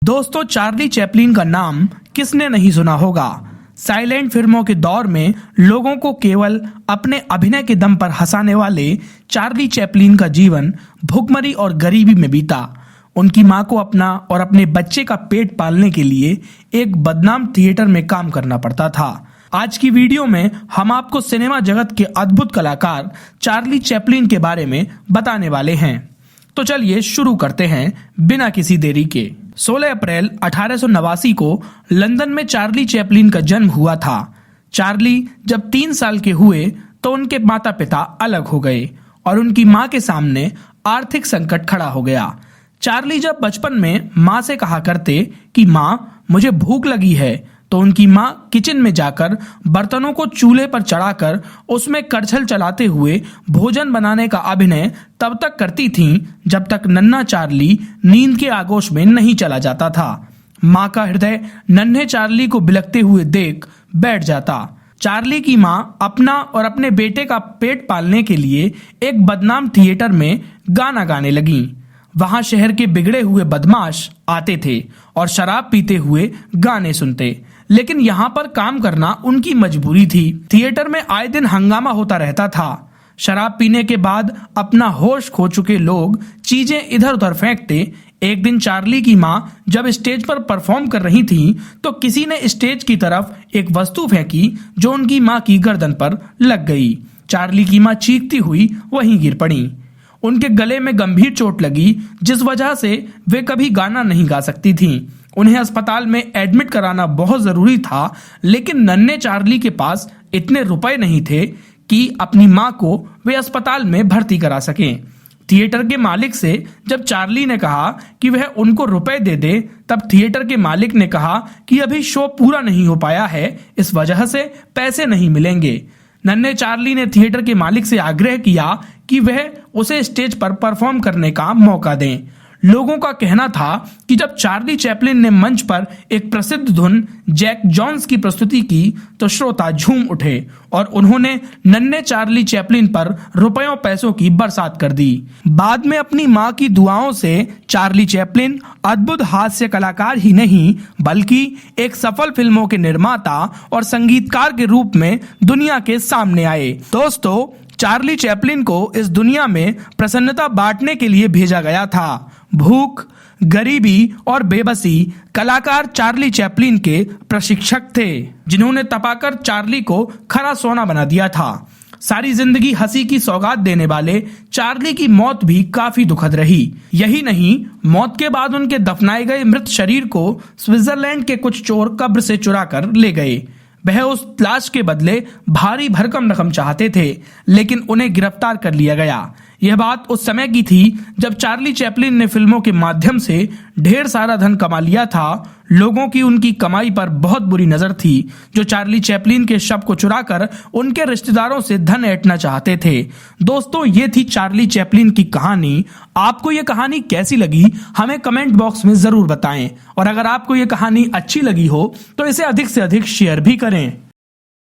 दोस्तों, Charlie Chaplin का नाम किसने नहीं सुना होगा। साइलेंट फिल्मों के दौर में लोगों को केवल अपने अभिनय के दम पर हंसाने वाले चार्ली चैपलिन का जीवन भुखमरी और गरीबी में बीता। उनकी मां को अपना और अपने बच्चे का पेट पालने के लिए एक बदनाम थिएटर में काम करना पड़ता था। आज की वीडियो में हम आपको सिनेमा जगत के अद्भुत कलाकार चार्ली चैपलिन के बारे में बताने वाले हैं। तो चलिए शुरू करते हैं बिना किसी देरी के। 16 अप्रैल 1889 को लंदन में चार्ली चैपलिन का जन्म हुआ था। चार्ली जब 3 साल के हुए तो उनके माता पिता अलग हो गए और उनकी मां के सामने आर्थिक संकट खड़ा हो गया। चार्ली जब बचपन में मां से कहा करते कि मां मुझे भूख लगी है, तो उनकी मां किचन में जाकर बर्तनों को चूल्हे पर चढ़ाकर उसमें करछल चलाते हुए भोजन बनाने का अभिनय तब तक करती थीं जब तक नन्हा चार्ली नींद के आगोश में नहीं चला जाता था। मां का हृदय नन्हे चार्ली को बिलखते हुए देख बैठ जाता। चार्ली की मां अपना और अपने बेटे का पेट पालने के लिए एक बदनाम थिएटर में गाना गाने लगीं। वहां शहर के बिगड़े हुए बदमाश आते थे और शराब पीते हुए गाने सुनते, लेकिन यहाँ पर काम करना उनकी मजबूरी थी। थिएटर में आए दिन हंगामा होता रहता था। शराब पीने के बाद अपना होश खो चुके लोग चीजें इधर उधर फेंकते। एक दिन चार्ली की मां जब स्टेज पर परफॉर्म कर रही थी तो किसी ने स्टेज की तरफ एक वस्तु फेंकी जो उनकी मां की गर्दन पर लग गई। चार्ली की मां चीखती हुई वहीं गिर पड़ी। उनके गले में गंभीर चोट लगी जिस वजह से वे कभी गाना नहीं गा सकती थीं। उन्हें अस्पताल में एडमिट कराना बहुत जरूरी था, लेकिन नन्हे चार्ली के पास इतने रुपए नहीं थे कि अपनी मां को वे अस्पताल में भर्ती करा सकें। थिएटर के मालिक से जब चार्ली ने कहा कि वह उनको रुपए दे दे, तब थिएटर के मालिक ने कहा कि अभी शो पूरा नहीं हो पाया है, इस वजह से पैसे नहीं मिलेंगे। नन्हे चार्ली ने थिएटर के मालिक से आग्रह किया कि वह उसे स्टेज पर परफॉर्म करने का मौका दें। लोगों का कहना था कि जब चार्ली चैपलिन ने मंच पर एक प्रसिद्ध धुन जैक जॉन्स की प्रस्तुति की तो श्रोता झूम उठे और उन्होंने नन्हे चार्ली चैपलिन पर रुपयों पैसों की बरसात कर दी। बाद में अपनी मां की दुआओं से चार्ली चैपलिन अद्भुत हास्य कलाकार ही नहीं बल्कि एक सफल फिल्मों के निर्माता और संगीतकार के रूप में दुनिया के सामने आए। दोस्तों, चार्ली चैपलिन को इस दुनिया में प्रसन्नता बांटने के लिए भेजा गया था। भूख, गरीबी और बेबसी कलाकार चार्ली चैपलिन के प्रशिक्षक थे, जिन्होंने तपाकर चार्ली को खरा सोना बना दिया था। सारी जिंदगी हंसी की सौगात देने वाले चार्ली की मौत भी काफी दुखद रही। यही नहीं, मौत के बाद उनके दफनाए गए मृत शरीर को स्विट्जरलैंड के कुछ चोर कब्र से चुरा कर ले गए। वह उस लाश के बदले भारी भरकम रकम चाहते थे, लेकिन उन्हें गिरफ्तार कर लिया गया। यह बात उस समय की थी जब चार्ली चैपलिन ने फिल्मों के माध्यम से ढेर सारा धन कमा लिया था। लोगों की उनकी कमाई पर बहुत बुरी नजर थी, जो चार्ली चैपलिन के शव को चुराकर उनके रिश्तेदारों से धन ऐंठना चाहते थे। दोस्तों, ये थी चार्ली चैपलिन की कहानी। आपको ये कहानी कैसी लगी हमें कमेंट बॉक्स में जरूर बताएं, और अगर आपको ये कहानी अच्छी लगी हो तो इसे अधिक से अधिक शेयर भी करें।